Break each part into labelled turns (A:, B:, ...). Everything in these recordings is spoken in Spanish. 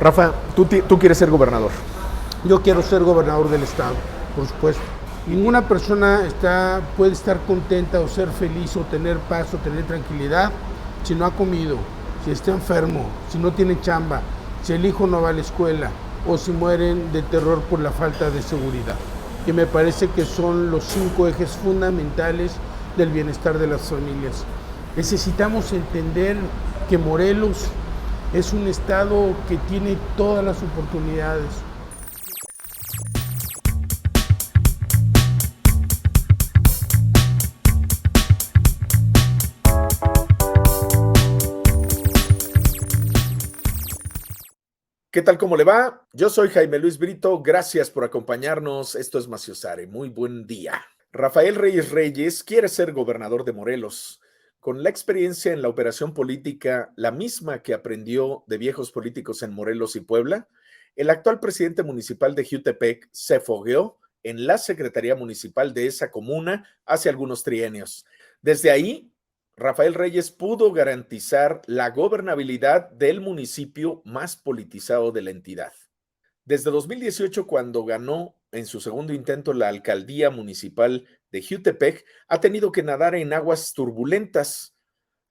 A: Rafa, tú quieres ser gobernador.
B: Yo quiero ser gobernador del estado, por supuesto. Ninguna persona puede estar contenta o ser feliz o tener paz o tener tranquilidad si no ha comido, si está enfermo, si no tiene chamba, si el hijo no va a la escuela o si mueren de terror por la falta de seguridad. Que me parece que son los 5 ejes fundamentales del bienestar de las familias. Necesitamos entender que Morelos es un estado que tiene todas las oportunidades.
A: ¿Qué tal? ¿Cómo le va? Yo soy Jaime Luis Brito. Gracias por acompañarnos. Esto es Maciosare. Muy buen día. Rafael Reyes Reyes quiere ser gobernador de Morelos. Con la experiencia en la operación política, la misma que aprendió de viejos políticos en Morelos y Puebla, el actual presidente municipal de Jiutepec se fogueó en la Secretaría Municipal de esa comuna hace algunos trienios. Desde ahí, Rafael Reyes pudo garantizar la gobernabilidad del municipio más politizado de la entidad. Desde 2018, cuando ganó en su segundo intento la alcaldía municipal de Jiutepec, ha tenido que nadar en aguas turbulentas,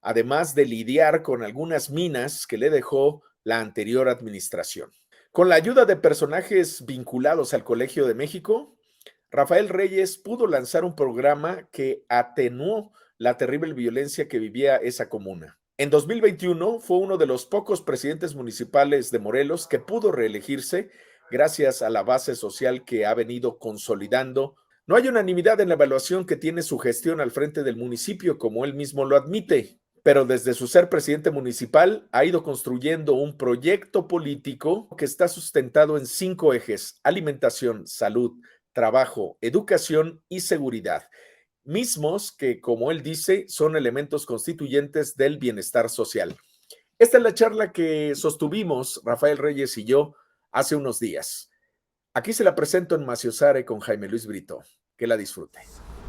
A: además de lidiar con algunas minas que le dejó la anterior administración. Con la ayuda de personajes vinculados al Colegio de México, Rafael Reyes pudo lanzar un programa que atenuó la terrible violencia que vivía esa comuna. En 2021 fue uno de los pocos presidentes municipales de Morelos que pudo reelegirse gracias a la base social que ha venido consolidando. No hay unanimidad en la evaluación que tiene su gestión al frente del municipio, como él mismo lo admite, pero desde su ser presidente municipal ha ido construyendo un proyecto político que está sustentado en 5 ejes: alimentación, salud, trabajo, educación y seguridad, mismos que, como él dice, son elementos constituyentes del bienestar social. Esta es la charla que sostuvimos Rafael Reyes y yo hace unos días. Aquí se la presento en Maciosare con Jaime Luis Brito. Que la disfrute.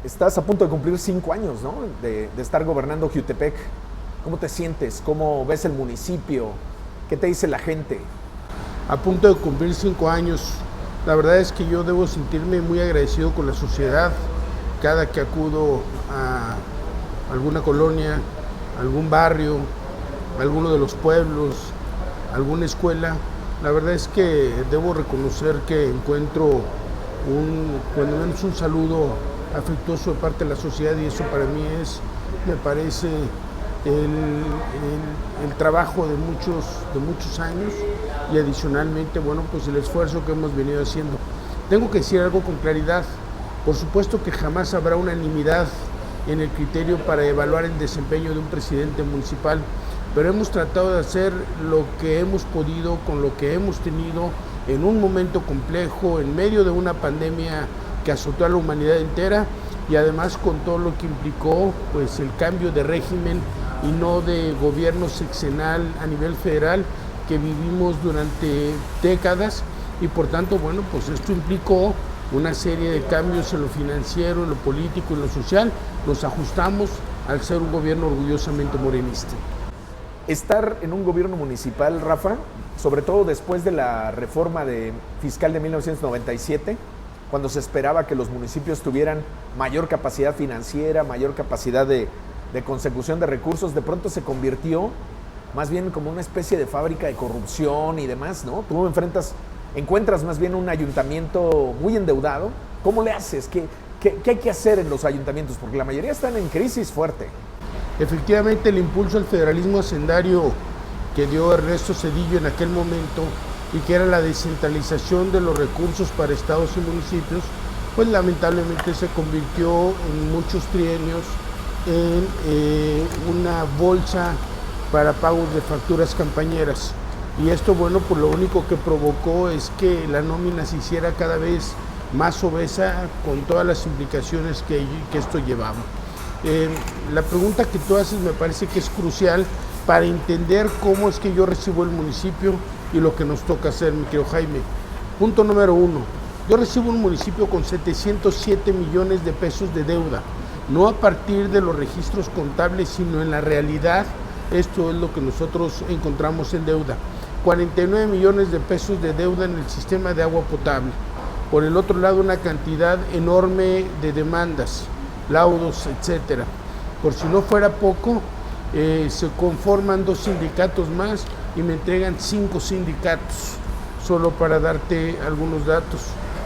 A: Estás a punto de cumplir 5 años, ¿no? De estar gobernando Jiutepec. ¿Cómo te sientes? ¿Cómo ves el municipio? ¿Qué te dice la gente?
B: A punto de cumplir 5 años. La verdad es que yo debo sentirme muy agradecido con la sociedad. Cada que acudo a alguna colonia, algún barrio, alguno de los pueblos, alguna escuela, la verdad es que debo reconocer que encuentro cuando menos un saludo afectuoso de parte de la sociedad, y eso para mí me parece el trabajo de muchos años, y adicionalmente, bueno, pues el esfuerzo que hemos venido haciendo. Tengo que decir algo con claridad. Por supuesto que jamás habrá unanimidad en el criterio para evaluar el desempeño de un presidente municipal, pero hemos tratado de hacer lo que hemos podido con lo que hemos tenido en un momento complejo, en medio de una pandemia que azotó a la humanidad entera, y además con todo lo que implicó pues el cambio de régimen y no de gobierno sexenal a nivel federal que vivimos durante décadas, y por tanto, bueno, pues esto implicó una serie de cambios en lo financiero, en lo político y en lo social. Nos ajustamos al ser un gobierno orgullosamente morenista.
A: Estar en un gobierno municipal, Rafa, sobre todo después de la reforma fiscal de 1997, cuando se esperaba que los municipios tuvieran mayor capacidad financiera, mayor capacidad de consecución de recursos, de pronto se convirtió más bien como una especie de fábrica de corrupción y demás, ¿no? Tú encuentras más bien un ayuntamiento muy endeudado. ¿Cómo le haces? ¿Qué hay que hacer en los ayuntamientos? Porque la mayoría están en crisis fuerte.
B: Efectivamente, el impulso al federalismo hacendario que dio Ernesto Zedillo en aquel momento, y que era la descentralización de los recursos para estados y municipios, pues lamentablemente se convirtió en muchos trienios en una bolsa para pagos de facturas campañeras. Y esto, bueno, pues lo único que provocó es que la nómina se hiciera cada vez más obesa, con todas las implicaciones que esto llevaba. La pregunta que tú haces me parece que es crucial para entender cómo es que yo recibo el municipio y lo que nos toca hacer, mi querido Jaime. Punto número 1. Yo recibo un municipio con 707 millones de pesos de deuda, no a partir de los registros contables, sino en la realidad. Esto es lo que nosotros encontramos en deuda. 49 millones de pesos de deuda en el sistema de agua potable. Por el otro lado, una cantidad enorme de demandas, laudos, etcétera. Por si no fuera poco, se conforman 2 sindicatos más y me entregan 5 sindicatos, solo para darte algunos datos.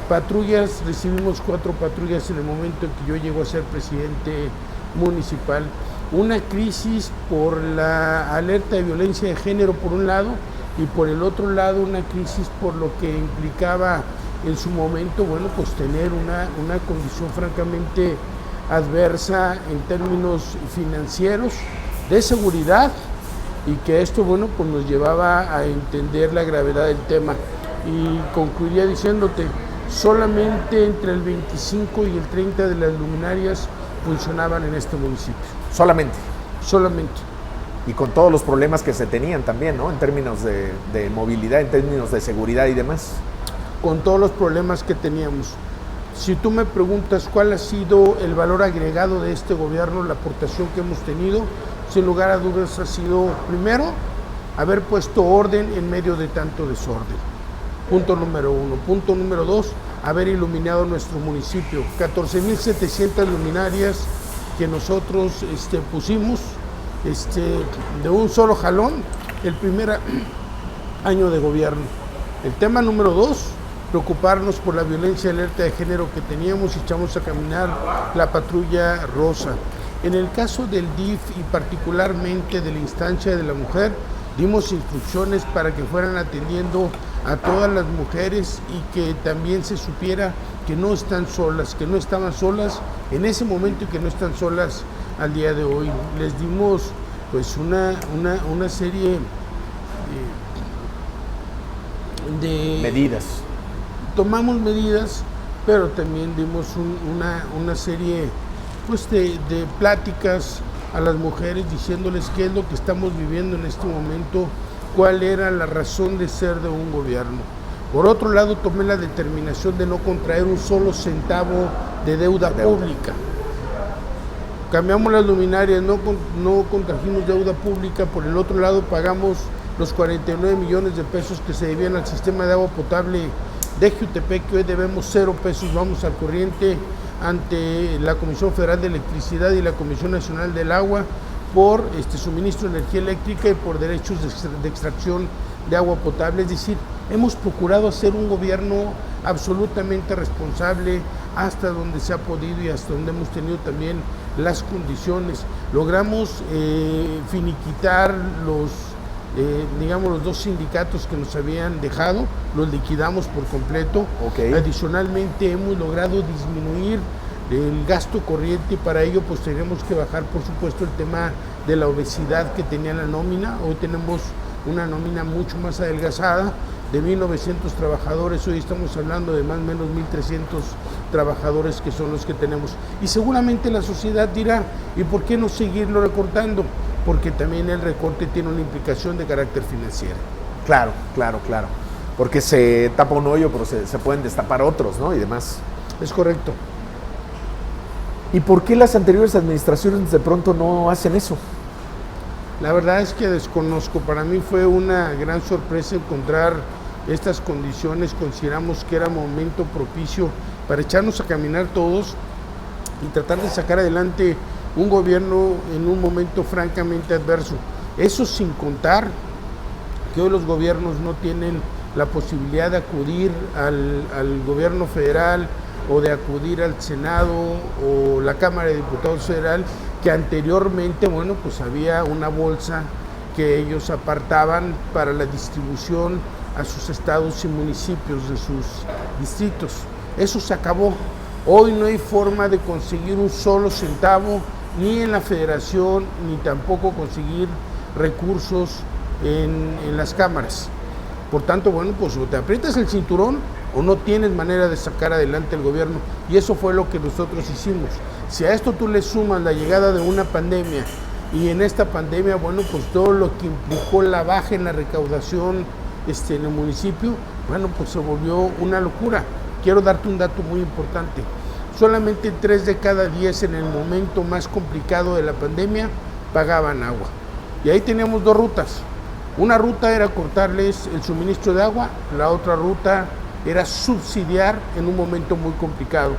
B: Patrullas, recibimos 4 patrullas en el momento en que yo llego a ser presidente municipal. Una crisis por la alerta de violencia de género por un lado, y por el otro lado una crisis por lo que implicaba en su momento, bueno, pues tener una condición francamente adversa en términos financieros, de seguridad, y que esto, bueno, pues nos llevaba a entender la gravedad del tema. Y concluiría diciéndote, solamente entre el 25 y el 30 de las luminarias funcionaban en este municipio.
A: Solamente.
B: Solamente.
A: Y con todos los problemas que se tenían también, ¿no? En términos de movilidad, en términos de seguridad y demás.
B: Con todos los problemas que teníamos. Si tú me preguntas cuál ha sido el valor agregado de este gobierno, la aportación que hemos tenido, sin lugar a dudas ha sido, primero, haber puesto orden en medio de tanto desorden. Punto número 1. Punto número 2, haber iluminado nuestro municipio. 14,700 luminarias que nosotros pusimos de un solo jalón el primer año de gobierno. El tema número 2, preocuparnos por la violencia y alerta de género que teníamos y echamos a caminar la patrulla rosa. En el caso del DIF y particularmente de la instancia de la mujer, dimos instrucciones para que fueran atendiendo a todas las mujeres y que también se supiera que no están solas, que no estaban solas en ese momento y que no están solas al día de hoy. Les dimos pues una serie de
A: medidas.
B: Tomamos medidas, pero también dimos una serie pues de pláticas a las mujeres diciéndoles qué es lo que estamos viviendo en este momento, cuál era la razón de ser de un gobierno. Por otro lado, tomé la determinación de no contraer un solo centavo de deuda pública. Cambiamos las luminarias, no contrajimos deuda pública. Por el otro lado, pagamos los 49 millones de pesos que se debían al sistema de agua potable de Jiutepec, que hoy debemos 0 pesos, vamos al corriente ante la Comisión Federal de Electricidad y la Comisión Nacional del Agua por suministro de energía eléctrica y por derechos de extracción de agua potable. Es decir, hemos procurado hacer un gobierno absolutamente responsable hasta donde se ha podido y hasta donde hemos tenido también las condiciones. Logramos finiquitar los 2 sindicatos que nos habían dejado, los liquidamos por completo.
A: Okay.
B: Adicionalmente hemos logrado disminuir el gasto corriente y para ello pues tenemos que bajar por supuesto el tema de la obesidad que tenía la nómina. Hoy tenemos una nómina mucho más adelgazada, de 1,900 trabajadores, hoy estamos hablando de más o menos 1,300 trabajadores que son los que tenemos. Y seguramente la sociedad dirá, ¿y por qué no seguirlo recortando? Porque también el recorte tiene una implicación de carácter financiero.
A: Claro. Porque se tapa un hoyo, pero se pueden destapar otros, ¿no? Y demás.
B: Es correcto.
A: ¿Y por qué las anteriores administraciones de pronto no hacen eso?
B: La verdad es que desconozco. Para mí fue una gran sorpresa encontrar estas condiciones. Consideramos que era momento propicio para echarnos a caminar todos y tratar de sacar adelante un gobierno en un momento francamente adverso. Eso sin contar que hoy los gobiernos no tienen la posibilidad de acudir al gobierno federal o de acudir al Senado o la Cámara de Diputados Federal, que anteriormente, bueno, pues había una bolsa que ellos apartaban para la distribución a sus estados y municipios de sus distritos. Eso se acabó. Hoy no hay forma de conseguir un solo centavo, ni en la federación, ni tampoco conseguir recursos en las cámaras. Por tanto, bueno, pues o te aprietas el cinturón o no tienes manera de sacar adelante el gobierno. Y eso fue lo que nosotros hicimos. Si a esto tú le sumas la llegada de una pandemia, y en esta pandemia, bueno, pues todo lo que implicó la baja en la recaudación en el municipio, bueno, pues se volvió una locura. Quiero darte un dato muy importante. Solamente 3 de cada 10 en el momento más complicado de la pandemia pagaban agua. Y ahí teníamos 2 rutas. Una ruta era cortarles el suministro de agua, la otra ruta era subsidiar en un momento muy complicado.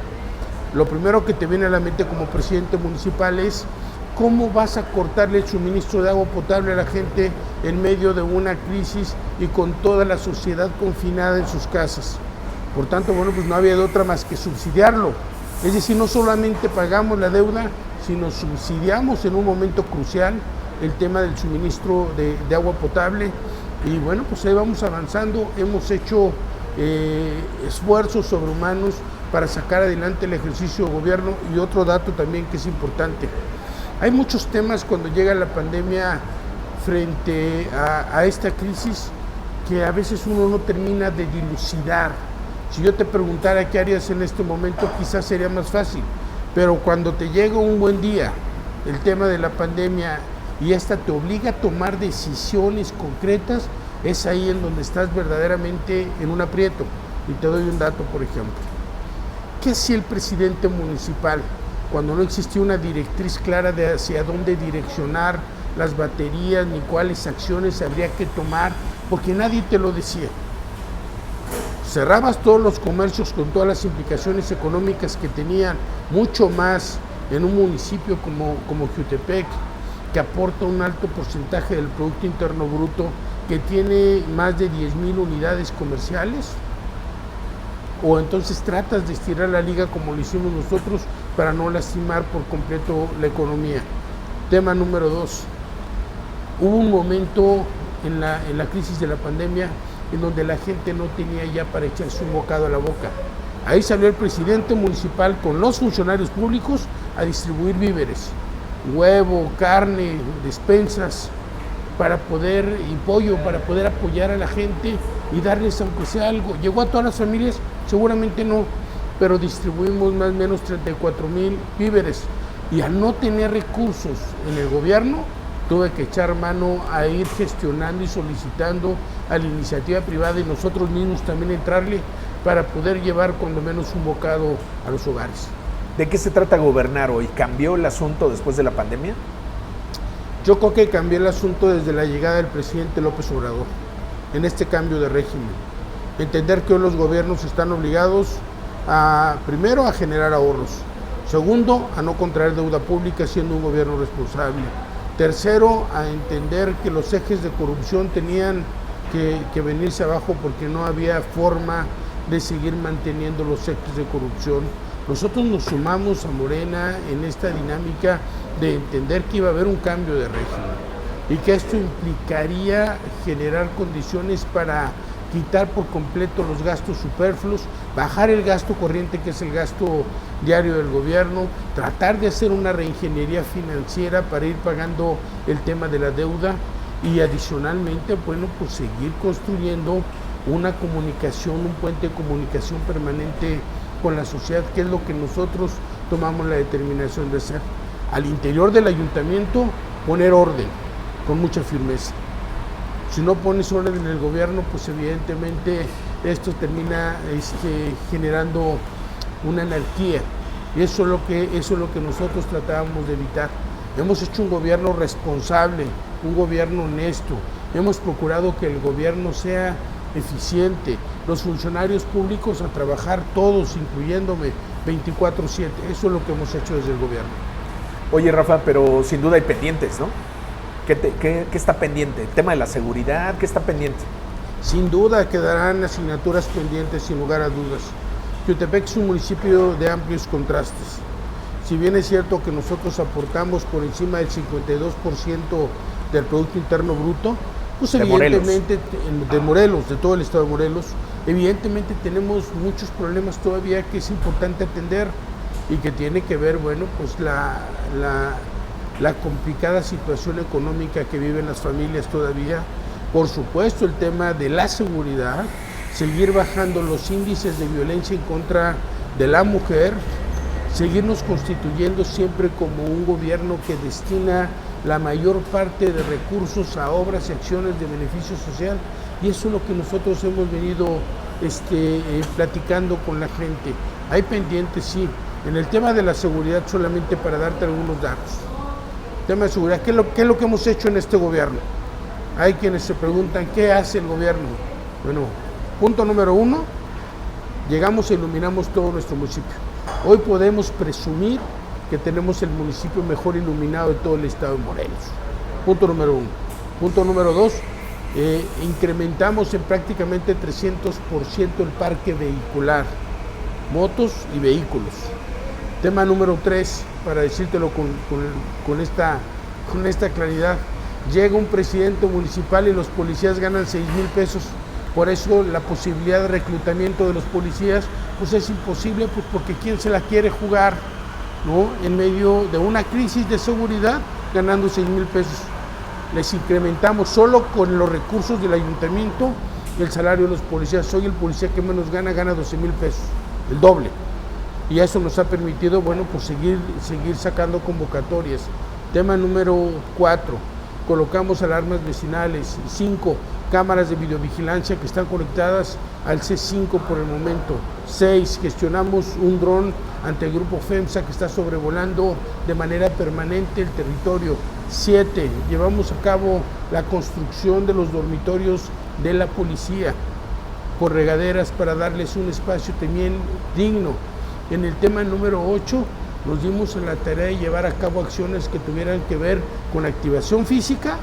B: Lo primero que te viene a la mente como presidente municipal es cómo vas a cortarle el suministro de agua potable a la gente en medio de una crisis y con toda la sociedad confinada en sus casas. Por tanto, bueno, pues no había de otra más que subsidiarlo. Es decir, no solamente pagamos la deuda, sino subsidiamos en un momento crucial el tema del suministro de agua potable. Y bueno, pues ahí vamos avanzando. Hemos hecho esfuerzos sobrehumanos para sacar adelante el ejercicio de gobierno. Y otro dato también que es importante. Hay muchos temas cuando llega la pandemia frente a esta crisis que a veces uno no termina de dilucidar. Si yo te preguntara qué harías en este momento, quizás sería más fácil. Pero cuando te llega un buen día el tema de la pandemia y esta te obliga a tomar decisiones concretas, es ahí en donde estás verdaderamente en un aprieto. Y te doy un dato, por ejemplo. ¿Qué hacía el presidente municipal cuando no existía una directriz clara de hacia dónde direccionar las baterías ni cuáles acciones habría que tomar? Porque nadie te lo decía. Cerrabas todos los comercios con todas las implicaciones económicas que tenían, mucho más en un municipio como Jiutepec, que aporta un alto porcentaje del Producto Interno Bruto, que tiene más de 10,000 unidades comerciales. O entonces tratas de estirar la liga como lo hicimos nosotros para no lastimar por completo la economía. Tema número 2. Hubo un momento en la crisis de la pandemia en donde la gente no tenía ya para echarse un bocado a la boca. Ahí salió el presidente municipal con los funcionarios públicos a distribuir víveres, huevo, carne, despensas, y pollo, para poder apoyar a la gente y darles aunque sea algo. ¿Llegó a todas las familias? Seguramente no, pero distribuimos más o menos 34,000 víveres. Y al no tener recursos en el gobierno, tuve que echar mano a ir gestionando y solicitando a la iniciativa privada y nosotros mismos también entrarle para poder llevar cuando menos un bocado a los hogares.
A: ¿De qué se trata gobernar hoy? ¿Cambió el asunto después de la pandemia?
B: Yo creo que cambió el asunto desde la llegada del presidente López Obrador, en este cambio de régimen. Entender que hoy los gobiernos están obligados primero, a generar ahorros. Segundo, a no contraer deuda pública siendo un gobierno responsable. Tercero, a entender que los ejes de corrupción tenían que venirse abajo porque no había forma de seguir manteniendo los ejes de corrupción. Nosotros nos sumamos a Morena en esta dinámica de entender que iba a haber un cambio de régimen y que esto implicaría generar condiciones para quitar por completo los gastos superfluos, bajar el gasto corriente, que es el gasto diario del gobierno, tratar de hacer una reingeniería financiera para ir pagando el tema de la deuda y adicionalmente, bueno, pues seguir construyendo una comunicación, un puente de comunicación permanente con la sociedad, que es lo que nosotros tomamos la determinación de hacer. Al interior del ayuntamiento, poner orden con mucha firmeza. Si no pones orden en el gobierno, pues evidentemente esto termina generando una anarquía. Y eso es lo que nosotros tratábamos de evitar. Hemos hecho un gobierno responsable, un gobierno honesto. Hemos procurado que el gobierno sea eficiente. Los funcionarios públicos a trabajar todos, incluyéndome, 24/7. Eso es lo que hemos hecho desde el gobierno.
A: Oye, Rafa, pero sin duda hay pendientes, ¿no? ¿Qué está pendiente? ¿El tema de la seguridad? ¿Qué está pendiente?
B: Sin duda quedarán asignaturas pendientes, sin lugar a dudas. Jiutepec es un municipio de amplios contrastes. Si bien es cierto que nosotros aportamos por encima del 52% del Producto Interno Bruto, pues evidentemente de Morelos, de todo el estado de Morelos, evidentemente tenemos muchos problemas todavía que es importante atender y que tiene que ver, bueno, pues la complicada situación económica que viven las familias todavía, por supuesto el tema de la seguridad, seguir bajando los índices de violencia en contra de la mujer, seguirnos constituyendo siempre como un gobierno que destina la mayor parte de recursos a obras y acciones de beneficio social, y eso es lo que nosotros hemos venido platicando con la gente. Hay pendientes, sí. En el tema de la seguridad, solamente para darte algunos datos. Tema de seguridad, ¿qué es lo que hemos hecho en este gobierno? Hay quienes se preguntan, ¿qué hace el gobierno? Bueno, punto número 1, llegamos e iluminamos todo nuestro municipio. Hoy podemos presumir que tenemos el municipio mejor iluminado de todo el estado de Morelos. Punto número 1. Punto número 2, incrementamos en prácticamente 300% el parque vehicular, motos y vehículos. Tema número 3, para decírtelo con esta claridad, llega un presidente municipal y los policías ganan 6,000 pesos. Por eso la posibilidad de reclutamiento de los policías pues es imposible, pues porque ¿quién se la quiere jugar, ¿no? En medio de una crisis de seguridad ganando 6,000 pesos? Les incrementamos solo con los recursos del ayuntamiento el salario de los policías. Hoy el policía que menos gana 12,000 pesos, el doble. Y eso nos ha permitido, bueno, pues seguir sacando convocatorias. Tema número 4, colocamos alarmas vecinales. 5, cámaras de videovigilancia que están conectadas al C5 por el momento. 6, gestionamos un dron ante el grupo FEMSA que está sobrevolando de manera permanente el territorio. 7, llevamos a cabo la construcción de los dormitorios de la policía por regaderas para darles un espacio también digno. En el tema número 8, nos dimos en la tarea de llevar a cabo acciones que tuvieran que ver con activación física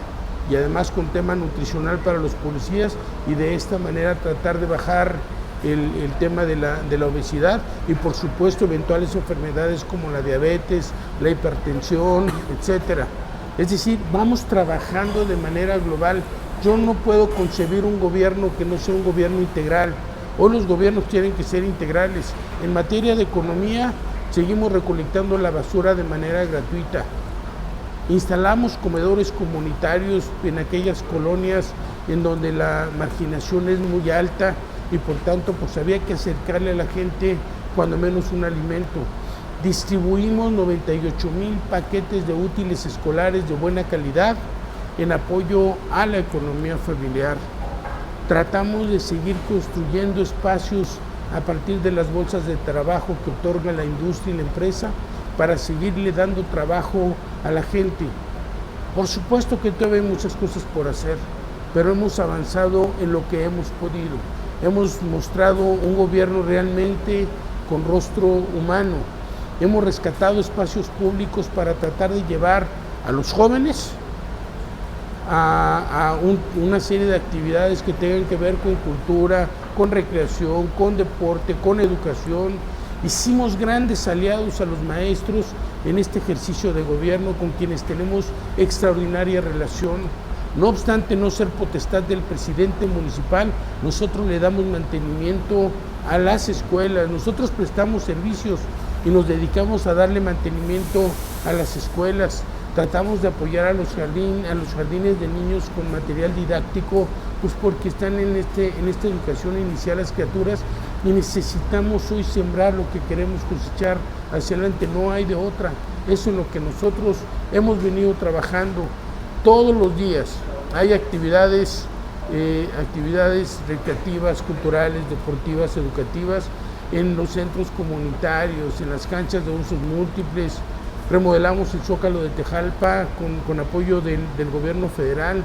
B: y además con tema nutricional para los policías, y de esta manera tratar de bajar el tema de la obesidad y por supuesto eventuales enfermedades como la diabetes, la hipertensión, etcétera. Es decir, vamos trabajando de manera global. Yo no puedo concebir un gobierno que no sea un gobierno integral. Hoy los gobiernos tienen que ser integrales. En materia de economía, seguimos recolectando la basura de manera gratuita. Instalamos comedores comunitarios en aquellas colonias en donde la marginación es muy alta y por tanto pues había que acercarle a la gente cuando menos un alimento. Distribuimos 98,000 paquetes de útiles escolares de buena calidad en apoyo a la economía familiar. Tratamos de seguir construyendo espacios a partir de las bolsas de trabajo que otorga la industria y la empresa para seguirle dando trabajo a la gente. Por supuesto que todavía hay muchas cosas por hacer, pero hemos avanzado en lo que hemos podido. Hemos mostrado un gobierno realmente con rostro humano. Hemos rescatado espacios públicos para tratar de llevar a los jóvenes a una serie de actividades que tengan que ver con cultura, con recreación, con deporte, con educación. Hicimos grandes aliados a los maestros en este ejercicio de gobierno con quienes tenemos extraordinaria relación. No obstante no ser potestad del presidente municipal, nosotros le damos mantenimiento a las escuelas, nosotros prestamos servicios y nos dedicamos a darle mantenimiento a las escuelas. Tratamos de apoyar a los jardines de niños con material didáctico, pues porque están en esta educación inicial las criaturas y necesitamos hoy sembrar lo que queremos cosechar hacia adelante, no hay de otra. Eso es lo que nosotros hemos venido trabajando todos los días. Hay actividades recreativas, culturales, deportivas, educativas, en los centros comunitarios, en las canchas de usos múltiples. Remodelamos el Zócalo de Tejalpa con apoyo del gobierno federal.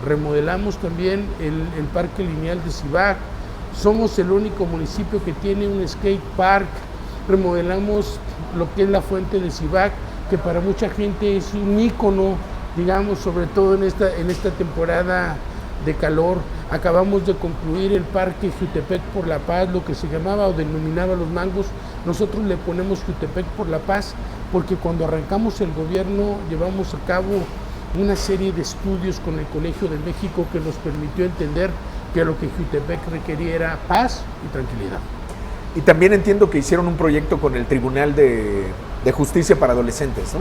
B: Remodelamos también el parque lineal de Cibac. Somos el único municipio que tiene un skate park. Remodelamos lo que es la fuente de Cibac, que para mucha gente es un ícono, digamos, sobre todo en esta temporada de calor. Acabamos de concluir el parque Jutepec por la Paz, lo que se llamaba o denominaba Los Mangos. Nosotros le ponemos Jutepec por la Paz porque cuando arrancamos el gobierno llevamos a cabo una serie de estudios con el Colegio de México que nos permitió entender que lo que Jutepec requería era paz y tranquilidad.
A: Y también entiendo que hicieron un proyecto con el Tribunal de Justicia para Adolescentes, ¿no?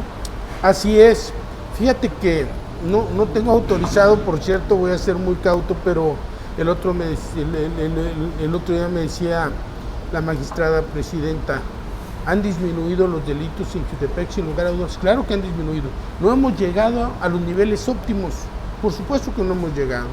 B: Así es. Fíjate que no tengo autorizado, por cierto, voy a ser muy cauto, pero el otro día me decía la magistrada presidenta, han disminuido los delitos en Jutepec sin lugar a dudas. Claro que han disminuido. No hemos llegado a los niveles óptimos, por supuesto que no hemos llegado.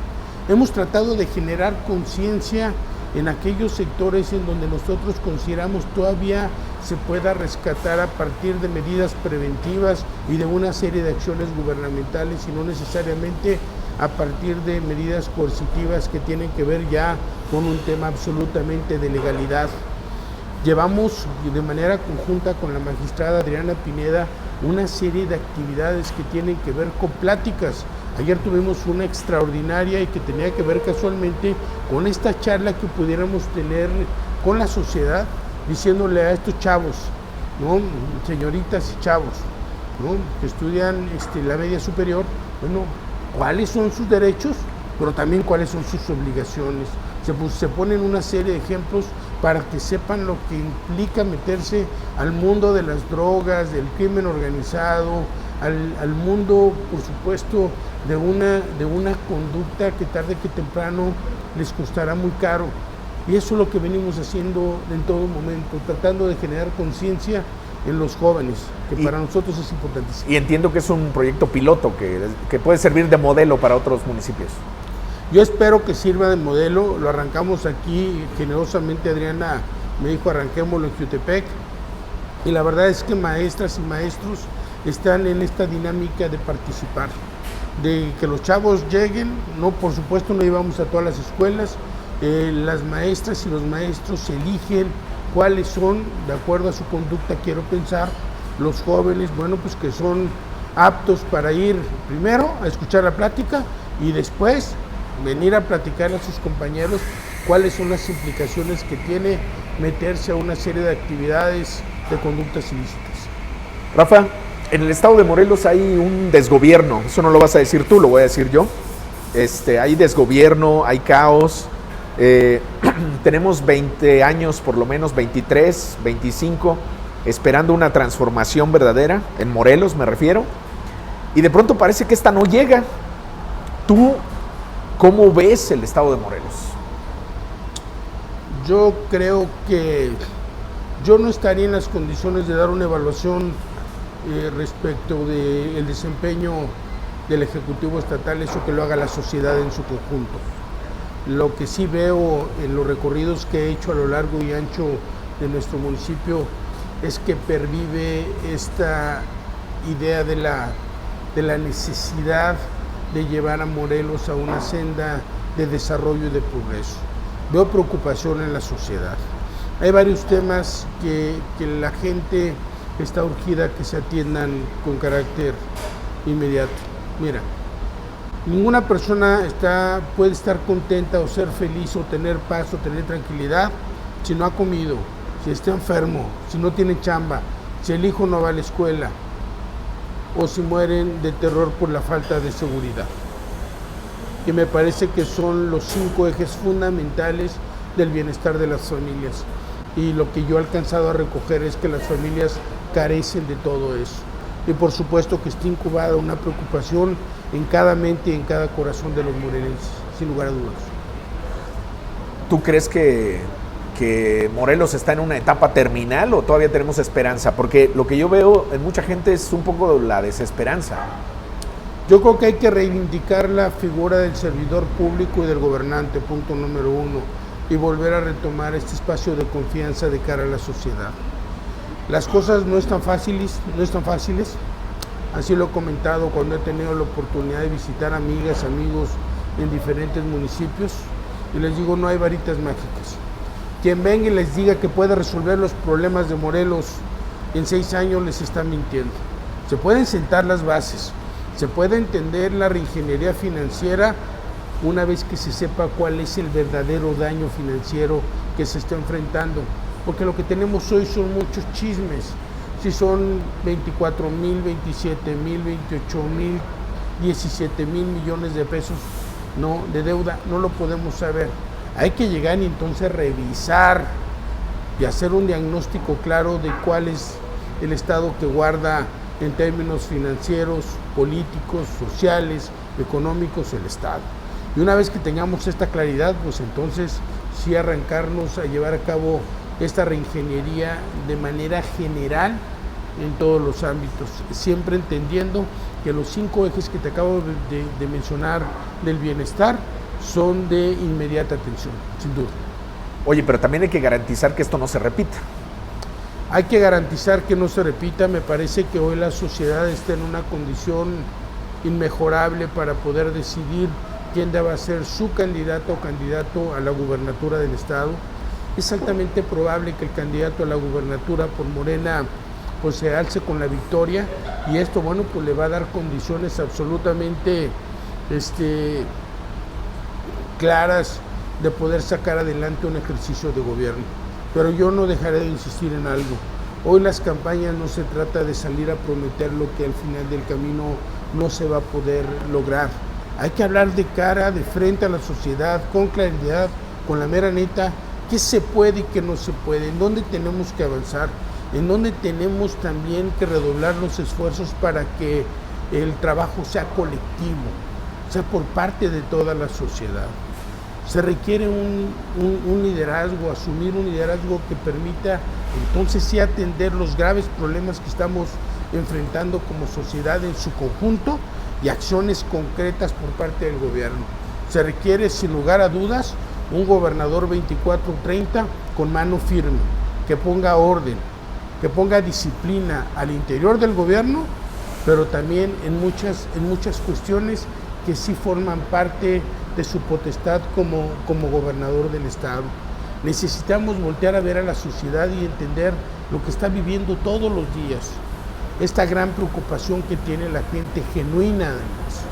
B: Hemos tratado de generar conciencia en aquellos sectores en donde nosotros consideramos todavía se pueda rescatar a partir de medidas preventivas y de una serie de acciones gubernamentales y no necesariamente a partir de medidas coercitivas que tienen que ver ya con un tema absolutamente de legalidad. Llevamos de manera conjunta con la magistrada Adriana Pineda una serie de actividades que tienen que ver con pláticas. Ayer tuvimos una extraordinaria y que tenía que ver casualmente con esta charla que pudiéramos tener con la sociedad, diciéndole a estos chavos, ¿no?, señoritas y chavos, ¿no?, que estudian la media superior, bueno, cuáles son sus derechos, pero también cuáles son sus obligaciones. Se ponen una serie de ejemplos para que sepan lo que implica meterse al mundo de las drogas, del crimen organizado, al mundo, por supuesto, de una conducta que tarde que temprano les costará muy caro. Y eso es lo que venimos haciendo en todo momento, tratando de generar conciencia en los jóvenes, que para nosotros es importantísimo.
A: Y entiendo que es un proyecto piloto que puede servir de modelo para otros municipios.
B: Yo espero que sirva de modelo. Lo arrancamos aquí, generosamente Adriana me dijo arranquémoslo en Jutepec, y la verdad es que maestras y maestros están en esta dinámica de participar, de que los chavos lleguen. No, por supuesto no llevamos a todas las escuelas, las maestras y los maestros eligen cuáles son, de acuerdo a su conducta, quiero pensar, los jóvenes, bueno, pues que son aptos para ir primero a escuchar la plática y después venir a platicar a sus compañeros cuáles son las implicaciones que tiene meterse a una serie de actividades de conductas ilícitas.
A: Rafa, en el estado de Morelos hay un desgobierno, eso no lo vas a decir tú, lo voy a decir yo. Hay desgobierno, hay caos, tenemos 20 años, por lo menos 23, 25, esperando una transformación verdadera, en Morelos me refiero, y de pronto parece que esta no llega. ¿Tú cómo ves el estado de Morelos?
B: Yo creo que yo no estaría en las condiciones de dar una evaluación respecto del desempeño del Ejecutivo Estatal, eso que lo haga la sociedad en su conjunto. Lo que sí veo en los recorridos que he hecho a lo largo y ancho de nuestro municipio es que pervive esta idea de la necesidad de llevar a Morelos a una senda de desarrollo y de progreso. Veo preocupación en la sociedad. Hay varios temas que la gente está urgida que se atiendan con carácter inmediato. Mira, ninguna persona puede estar contenta o ser feliz o tener paz o tener tranquilidad si no ha comido, si está enfermo, si no tiene chamba, si el hijo no va a la escuela o si mueren de terror por la falta de seguridad. Y me parece que son los 5 ejes fundamentales del bienestar de las familias. Y lo que yo he alcanzado a recoger es que las familias carecen de todo eso. Y por supuesto que está incubada una preocupación en cada mente y en cada corazón de los morelenses, sin lugar a dudas.
A: ¿Tú crees que Morelos está en una etapa terminal o todavía tenemos esperanza? Porque lo que yo veo en mucha gente es un poco la desesperanza.
B: Yo creo que hay que reivindicar la figura del servidor público y del gobernante, punto número 1, y volver a retomar este espacio de confianza de cara a la sociedad. Las cosas no están fáciles, así lo he comentado cuando he tenido la oportunidad de visitar amigas, amigos en diferentes municipios, y les digo, no hay varitas mágicas. Quien venga y les diga que puede resolver los problemas de Morelos en 6 años les está mintiendo. Se pueden sentar las bases, se puede entender la reingeniería financiera una vez que se sepa cuál es el verdadero daño financiero que se está enfrentando, porque lo que tenemos hoy son muchos chismes. Si son 24,000, 27,000, 28,000, 17,000 millones de pesos, no, de deuda, no lo podemos saber. Hay que llegar y entonces revisar y hacer un diagnóstico claro de cuál es el estado que guarda en términos financieros, políticos, sociales, económicos el Estado. Y una vez que tengamos esta claridad, pues entonces sí arrancarnos a llevar a cabo esta reingeniería de manera general en todos los ámbitos, siempre entendiendo que los 5 ejes que te acabo de mencionar del bienestar son de inmediata atención, sin duda.
A: Oye, pero también hay que garantizar que esto no se repita.
B: Hay que garantizar que no se repita. Me parece que hoy la sociedad está en una condición inmejorable para poder decidir quién debe ser su candidato o candidato a la gubernatura del estado. Es altamente probable que el candidato a la gubernatura por Morena pues se alce con la victoria, y esto, bueno, pues le va a dar condiciones absolutamente claras de poder sacar adelante un ejercicio de gobierno. Pero yo no dejaré de insistir en algo. Hoy las campañas no se trata de salir a prometer lo que al final del camino no se va a poder lograr. Hay que hablar de cara, de frente a la sociedad, con claridad, con la mera neta, qué se puede y qué no se puede, en dónde tenemos que avanzar, en dónde tenemos también que redoblar los esfuerzos para que el trabajo sea colectivo, sea por parte de toda la sociedad. Se requiere un liderazgo, asumir un liderazgo que permita entonces sí atender los graves problemas que estamos enfrentando como sociedad en su conjunto y acciones concretas por parte del gobierno. Se requiere, sin lugar a dudas, un gobernador 24-30 con mano firme, que ponga orden, que ponga disciplina al interior del gobierno, pero también en muchas cuestiones que sí forman parte de su potestad como gobernador del estado. Necesitamos voltear a ver a la sociedad y entender lo que está viviendo todos los días, esta gran preocupación que tiene la gente genuina además.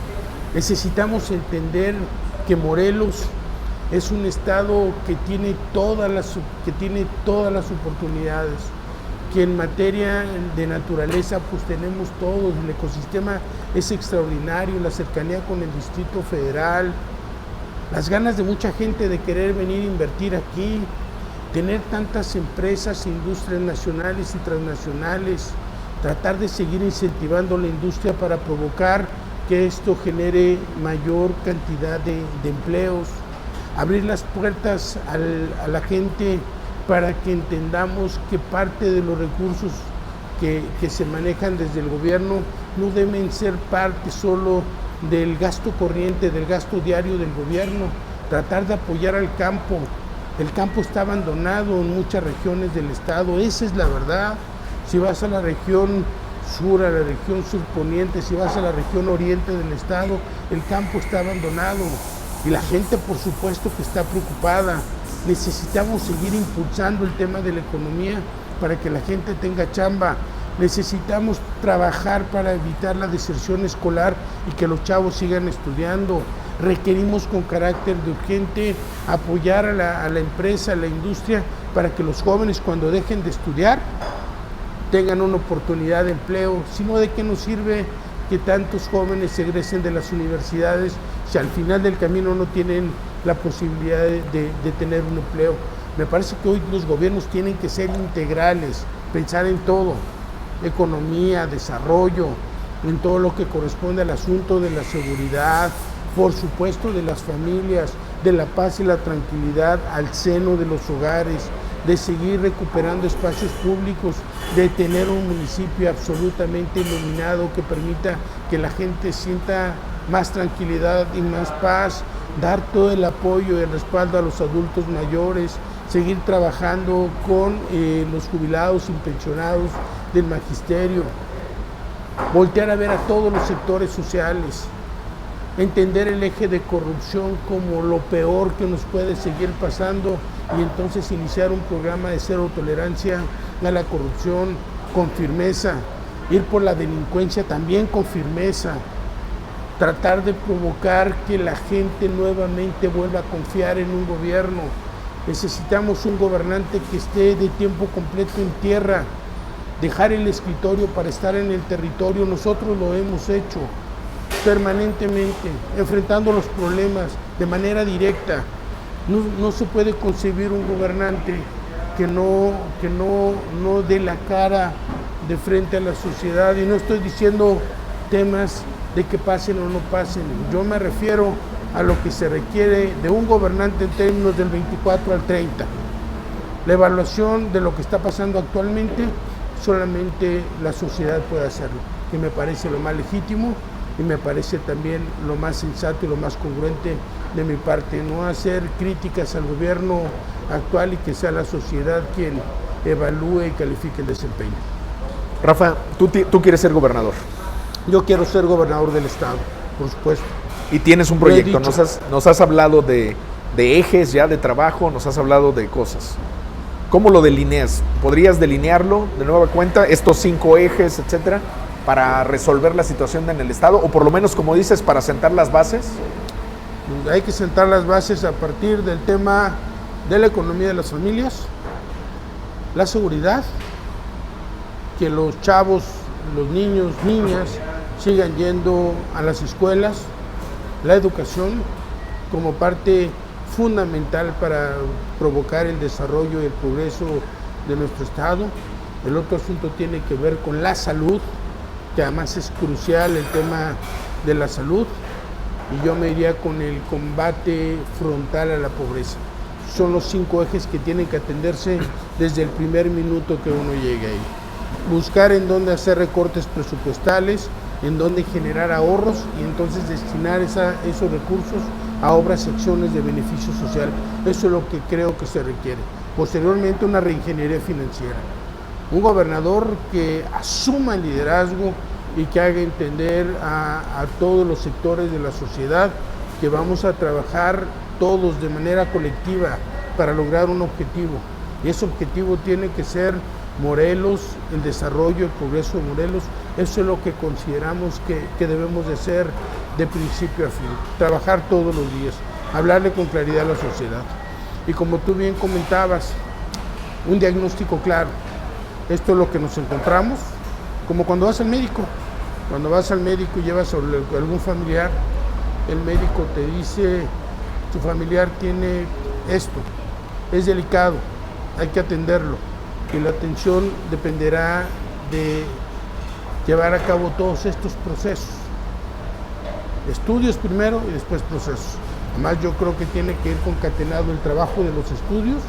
B: Necesitamos entender que Morelos es un estado que tiene todas las oportunidades, que en materia de naturaleza pues tenemos todo, el ecosistema es extraordinario, la cercanía con el Distrito Federal, las ganas de mucha gente de querer venir a invertir aquí, tener tantas empresas, industrias nacionales y transnacionales, tratar de seguir incentivando la industria para provocar que esto genere mayor cantidad de empleos, abrir las puertas a la gente para que entendamos que parte de los recursos que se manejan desde el gobierno no deben ser parte solo del gasto corriente, del gasto diario del gobierno, tratar de apoyar al campo. El campo está abandonado en muchas regiones del estado, esa es la verdad. Si vas a la región sur, a la región surponiente, si vas a la región oriente del estado, el campo está abandonado y la gente por supuesto que está preocupada. Necesitamos seguir impulsando el tema de la economía para que la gente tenga chamba. Necesitamos trabajar para evitar la deserción escolar y que los chavos sigan estudiando. Requerimos con carácter de urgente apoyar a la empresa, a la industria, para que los jóvenes cuando dejen de estudiar tengan una oportunidad de empleo. Si no, ¿de qué nos sirve que tantos jóvenes egresen de las universidades si al final del camino no tienen la posibilidad de tener un empleo? Me parece que hoy los gobiernos tienen que ser integrales, pensar en todo, economía, desarrollo, en todo lo que corresponde al asunto de la seguridad, por supuesto de las familias, de la paz y la tranquilidad al seno de los hogares, de seguir recuperando espacios públicos, de tener un municipio absolutamente iluminado que permita que la gente sienta más tranquilidad y más paz, dar todo el apoyo y el respaldo a los adultos mayores, seguir trabajando con los jubilados y pensionados del magisterio, voltear a ver a todos los sectores sociales, entender el eje de corrupción como lo peor que nos puede seguir pasando y entonces iniciar un programa de cero tolerancia a la corrupción con firmeza, ir por la delincuencia también con firmeza, tratar de provocar que la gente nuevamente vuelva a confiar en un gobierno. Necesitamos un gobernante que esté de tiempo completo en tierra, dejar el escritorio para estar en el territorio. Nosotros lo hemos hecho permanentemente, enfrentando los problemas de manera directa. No se puede concebir un gobernante que no dé la cara de frente a la sociedad, y no estoy diciendo temas de que pasen o no pasen. Yo me refiero a lo que se requiere de un gobernante en términos del 24 al 30. La evaluación de lo que está pasando actualmente, solamente la sociedad puede hacerlo, que me parece lo más legítimo y me parece también lo más sensato y lo más congruente de mi parte, no hacer críticas al gobierno actual y que sea la sociedad quien evalúe y califique el desempeño.
A: Rafa, tú quieres ser gobernador.
B: Yo quiero ser gobernador del estado, por supuesto.
A: Y tienes un
B: Lo he
A: proyecto,
B: dicho.
A: nos has hablado de ejes ya de trabajo, nos has hablado de cosas. ¿Cómo lo delineas? ¿Podrías delinearlo de nueva cuenta, estos 5 ejes, etcétera, para resolver la situación en el estado? O por lo menos, como dices, para sentar las bases.
B: Hay que sentar las bases a partir del tema de la economía de las familias, la seguridad, que los chavos, los niños, niñas sigan yendo a las escuelas, la educación como parte fundamental para provocar el desarrollo y el progreso de nuestro estado. El otro asunto tiene que ver con la salud, que además es crucial el tema de la salud, y yo me iría con el combate frontal a la pobreza. Son los 5 ejes que tienen que atenderse desde el primer minuto que uno llegue ahí. Buscar en dónde hacer recortes presupuestales, en dónde generar ahorros y entonces destinar esos recursos a obras y acciones de beneficio social. Eso es lo que creo que se requiere. Posteriormente, una reingeniería financiera. Un gobernador que asuma el liderazgo y que haga entender a todos los sectores de la sociedad que vamos a trabajar todos de manera colectiva para lograr un objetivo. Y ese objetivo tiene que ser Morelos, el desarrollo, el progreso de Morelos. Eso es lo que consideramos que debemos de hacer de principio a fin. Trabajar todos los días, hablarle con claridad a la sociedad. Y como tú bien comentabas, un diagnóstico claro. Esto es lo que nos encontramos, como cuando vas al médico. Cuando vas al médico y llevas a algún familiar, el médico te dice, tu familiar tiene esto, es delicado, hay que atenderlo. Y la atención dependerá de llevar a cabo todos estos procesos. Estudios primero y después procesos. Además, yo creo que tiene que ir concatenado el trabajo de los estudios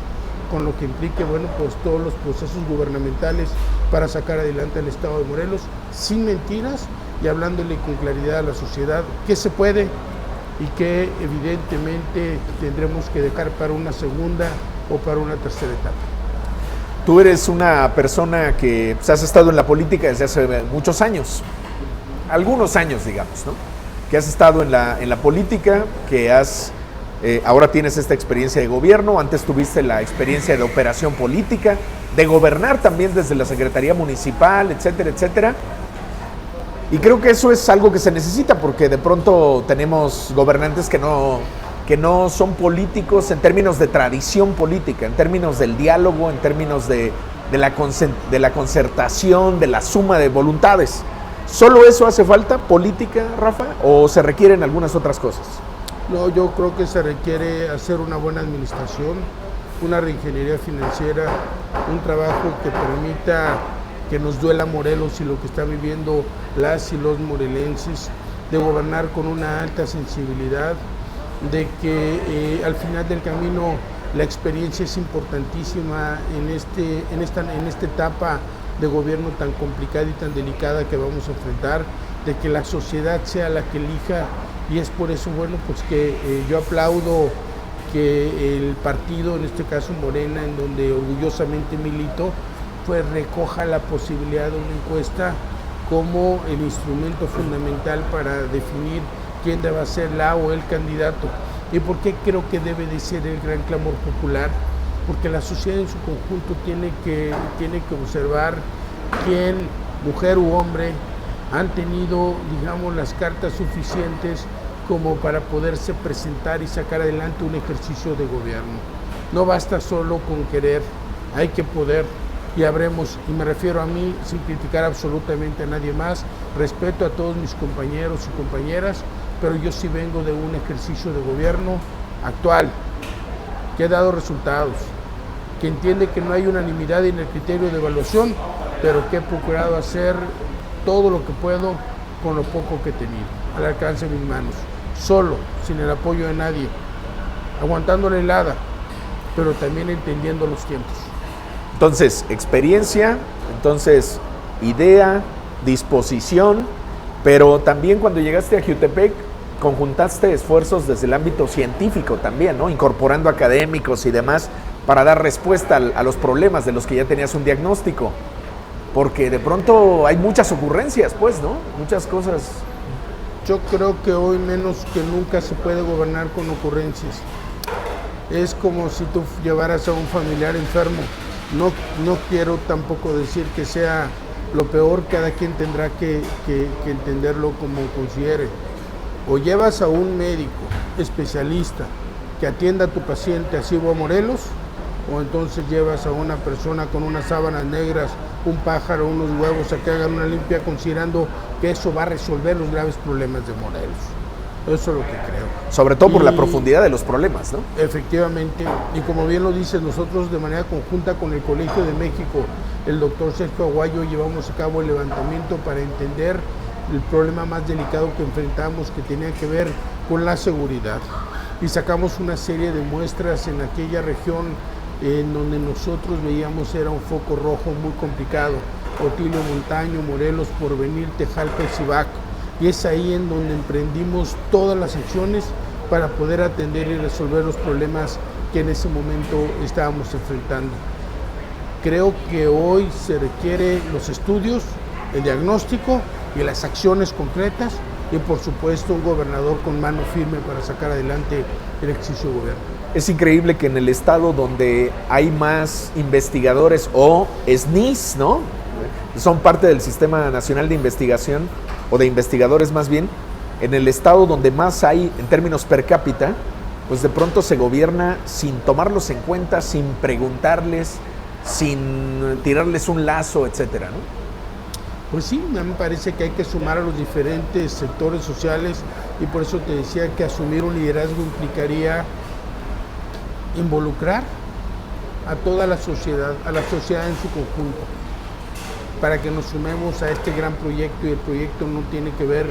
B: con lo que implique, bueno, pues todos los procesos gubernamentales para sacar adelante el estado de Morelos, sin mentiras y hablándole con claridad a la sociedad qué se puede y qué evidentemente tendremos que dejar para una segunda o para una tercera etapa.
A: Tú eres una persona que pues, has estado en la política desde hace muchos años, algunos años, digamos, ¿no? Que has estado en la política, que ahora tienes esta experiencia de gobierno, antes tuviste la experiencia de operación política, de gobernar también desde la Secretaría Municipal, etcétera, etcétera. Y creo que eso es algo que se necesita porque de pronto tenemos gobernantes que no son políticos en términos de tradición política, en términos del diálogo, en términos de la concertación, de la suma de voluntades. ¿Solo eso hace falta, política, Rafa, o se requieren algunas otras cosas?
B: No, yo creo que se requiere hacer una buena administración, una reingeniería financiera, un trabajo que permita que nos duela Morelos y lo que están viviendo las y los morelenses, de gobernar con una alta sensibilidad, de que al final del camino la experiencia es importantísima en esta etapa de gobierno tan complicada y tan delicada que vamos a enfrentar, de que la sociedad sea la que elija, y es por eso, bueno, pues que yo aplaudo que el partido, en este caso Morena, en donde orgullosamente milito, pues recoja la posibilidad de una encuesta como el instrumento fundamental para definir quién debe ser la o el candidato. ¿Y por qué creo que debe de ser el gran clamor popular? Porque la sociedad en su conjunto tiene que observar quién, mujer u hombre, han tenido, digamos, las cartas suficientes como para poderse presentar y sacar adelante un ejercicio de gobierno. No basta solo con querer, hay que poder. Y habremos, y me refiero a mí, sin criticar absolutamente a nadie más, respeto a todos mis compañeros y compañeras, pero yo sí vengo de un ejercicio de gobierno actual, que ha dado resultados, que entiende que no hay unanimidad en el criterio de evaluación, pero que he procurado hacer todo lo que puedo con lo poco que he tenido, al alcance de mis manos, solo, sin el apoyo de nadie, aguantando la helada, pero también entendiendo los tiempos.
A: Entonces, experiencia, entonces, idea, disposición, pero también cuando llegaste a Jiutepec, conjuntaste esfuerzos desde el ámbito científico también, ¿no? Incorporando académicos y demás para dar respuesta a los problemas de los que ya tenías un diagnóstico. porque de pronto hay muchas ocurrencias, pues, ¿no? Muchas cosas.
B: Yo creo que hoy menos que nunca se puede gobernar con ocurrencias. Es como si tú llevaras a un familiar enfermo. No quiero tampoco decir que sea lo peor, cada quien tendrá que entenderlo como considere. O llevas a un médico especialista que atienda a tu paciente así va a Morelos, o entonces llevas a una persona con unas sábanas negras, un pájaro, unos huevos a que hagan una limpia considerando que eso va a resolver los graves problemas de Morelos. Eso es lo que creo.
A: Sobre todo por la profundidad de los problemas, ¿no?
B: Efectivamente, y como bien lo dices, nosotros de manera conjunta con el Colegio de México, el doctor Sergio Aguayo, llevamos a cabo el levantamiento para entender el problema más delicado que enfrentamos, que tenía que ver con la seguridad. Y sacamos una serie de muestras en aquella región en donde nosotros veíamos era un foco rojo muy complicado: Otilio Montaño, Morelos, Porvenir, Tejalpa y Cibac. Y es ahí en donde emprendimos todas las acciones para poder atender y resolver los problemas que en ese momento estábamos enfrentando. Creo que hoy se requiere los estudios, el diagnóstico y las acciones concretas, y por supuesto un gobernador con mano firme para sacar adelante el ejercicio de gobierno.
A: Es increíble que en el estado donde hay más investigadores o SNIs, ¿no? Son parte del Sistema Nacional de Investigación, o de investigadores más bien, en el estado donde más hay en términos per cápita, pues de pronto se gobierna sin tomarlos en cuenta, sin preguntarles, sin tirarles un lazo, etcétera, ¿no?
B: Pues sí, me parece que hay que sumar a los diferentes sectores sociales, y por eso te decía que asumir un liderazgo implicaría involucrar a toda la sociedad en su conjunto, para que nos sumemos a este gran proyecto, y el proyecto no tiene que ver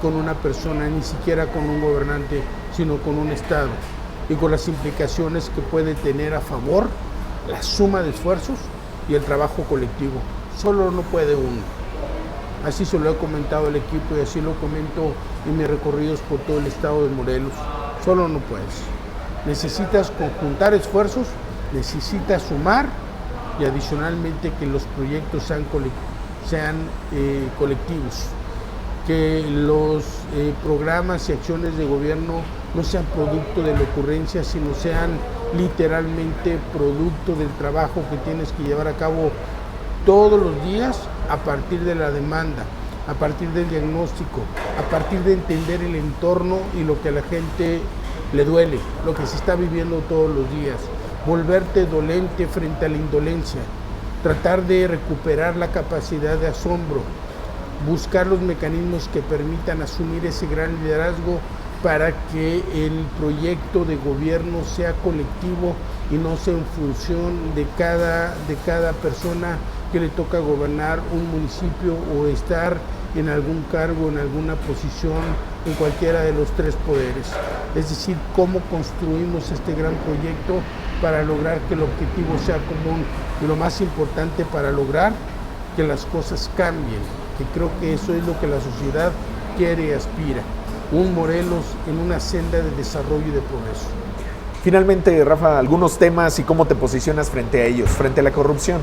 B: con una persona, ni siquiera con un gobernante, sino con un Estado, y con las implicaciones que puede tener a favor la suma de esfuerzos y el trabajo colectivo. Solo no puede uno. Así se lo he comentado al equipo y así lo comento en mis recorridos por todo el estado de Morelos. Solo no puedes. Necesitas conjuntar esfuerzos, necesitas sumar, y adicionalmente que los proyectos sean colectivos, que los programas y acciones de gobierno no sean producto de la ocurrencia, sino sean literalmente producto del trabajo que tienes que llevar a cabo todos los días a partir de la demanda, a partir del diagnóstico, a partir de entender el entorno y lo que a la gente le duele, lo que se está viviendo todos los días. Volverte dolente frente a la indolencia, tratar de recuperar la capacidad de asombro, buscar los mecanismos que permitan asumir ese gran liderazgo para que el proyecto de gobierno sea colectivo y no sea en función de cada persona que le toca gobernar un municipio o estar en algún cargo, en alguna posición, en cualquiera de los tres poderes. Es decir, cómo construimos este gran proyecto para lograr que el objetivo sea común, y lo más importante, para lograr que las cosas cambien, que creo que eso es lo que la sociedad quiere y aspira. Un Morelos en una senda de desarrollo y de progreso.
A: Finalmente, Rafa, algunos temas y cómo te posicionas frente a ellos, frente a la corrupción.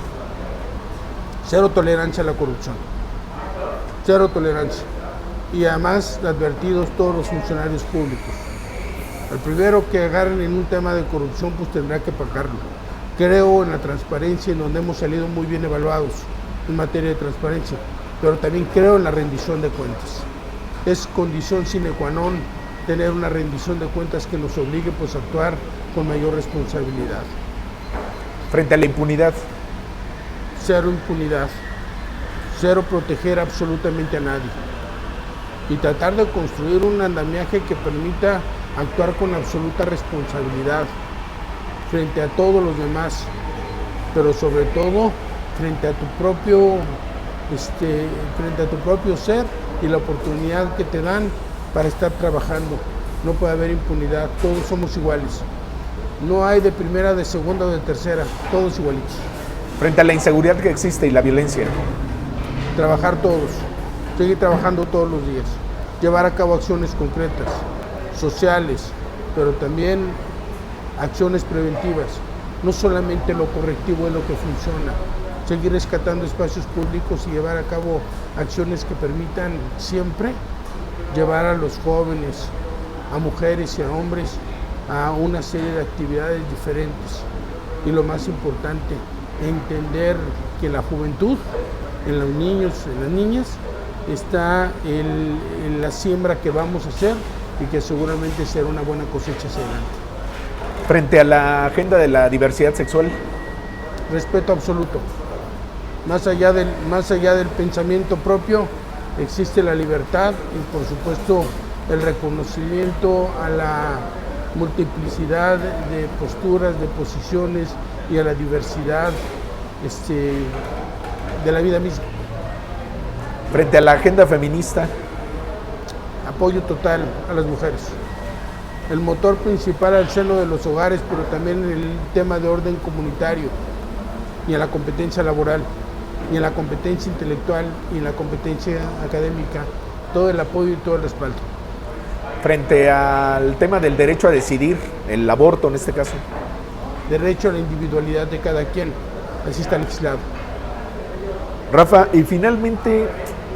B: Cero tolerancia a la corrupción. Cero tolerancia. Y además advertidos todos los funcionarios públicos. El primero que agarren en un tema de corrupción, pues tendrá que pagarlo. Creo en la transparencia, en donde hemos salido muy bien evaluados en materia de transparencia, pero también creo en la rendición de cuentas. Es condición sine qua non tener una rendición de cuentas que nos obligue pues a actuar con mayor responsabilidad.
A: Frente a la impunidad.
B: Cero impunidad, cero proteger absolutamente a nadie, y tratar de construir un andamiaje que permita actuar con absoluta responsabilidad frente a todos los demás, pero sobre todo frente a tu propio ser y la oportunidad que te dan para estar trabajando. No puede haber impunidad, todos somos iguales. No hay de primera, de segunda o de tercera, todos igualitos.
A: Frente a la inseguridad que existe y la violencia.
B: Trabajar todos, seguir trabajando todos los días, llevar a cabo acciones concretas, sociales, pero también acciones preventivas. No solamente lo correctivo es lo que funciona, seguir rescatando espacios públicos y llevar a cabo acciones que permitan siempre llevar a los jóvenes, a mujeres y a hombres a una serie de actividades diferentes. Y lo más importante, entender que la juventud, en los niños, en las niñas, está en la siembra que vamos a hacer y que seguramente será una buena cosecha hacia adelante.
A: Frente a la agenda de la diversidad sexual.
B: Respeto absoluto. Más allá del pensamiento propio, existe la libertad y por supuesto el reconocimiento a la multiplicidad de posturas, de posiciones y a la diversidad de la vida misma.
A: Frente a la agenda feminista.
B: Apoyo total a las mujeres. El motor principal al seno de los hogares, pero también el tema de orden comunitario y en la competencia laboral y en la competencia intelectual y en la competencia académica, todo el apoyo y todo el respaldo.
A: Frente al tema del derecho a decidir, el aborto en este caso.
B: Derecho a la individualidad de cada quien, así está legislado.
A: Rafa, y finalmente,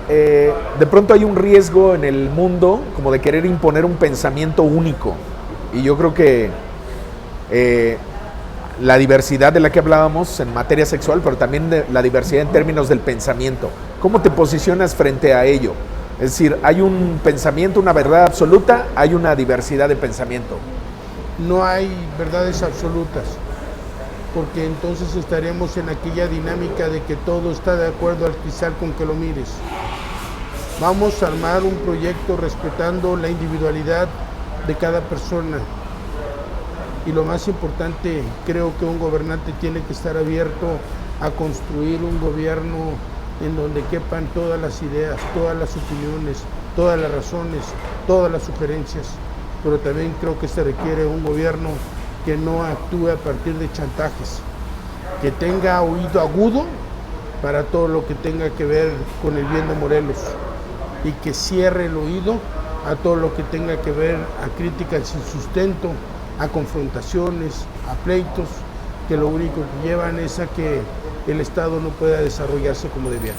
A: de pronto hay un riesgo en el mundo como de querer imponer un pensamiento único. Y yo creo que la diversidad de la que hablábamos en materia sexual, pero también de la diversidad en términos del pensamiento. ¿Cómo te posicionas frente a ello? Es decir, hay un pensamiento, una verdad absoluta, hay una diversidad de pensamiento.
B: No hay verdades absolutas, porque entonces estaríamos en aquella dinámica de que todo está de acuerdo al cristal con que lo mires. Vamos a armar un proyecto respetando la individualidad de cada persona. Y lo más importante, creo que un gobernante tiene que estar abierto a construir un gobierno en donde quepan todas las ideas, todas las opiniones, todas las razones, todas las sugerencias. Pero también creo que se requiere un gobierno que no actúe a partir de chantajes, que tenga oído agudo para todo lo que tenga que ver con el bien de Morelos y que cierre el oído a todo lo que tenga que ver a críticas sin sustento, a confrontaciones, a pleitos, que lo único que llevan es a que el Estado no pueda desarrollarse como debiera.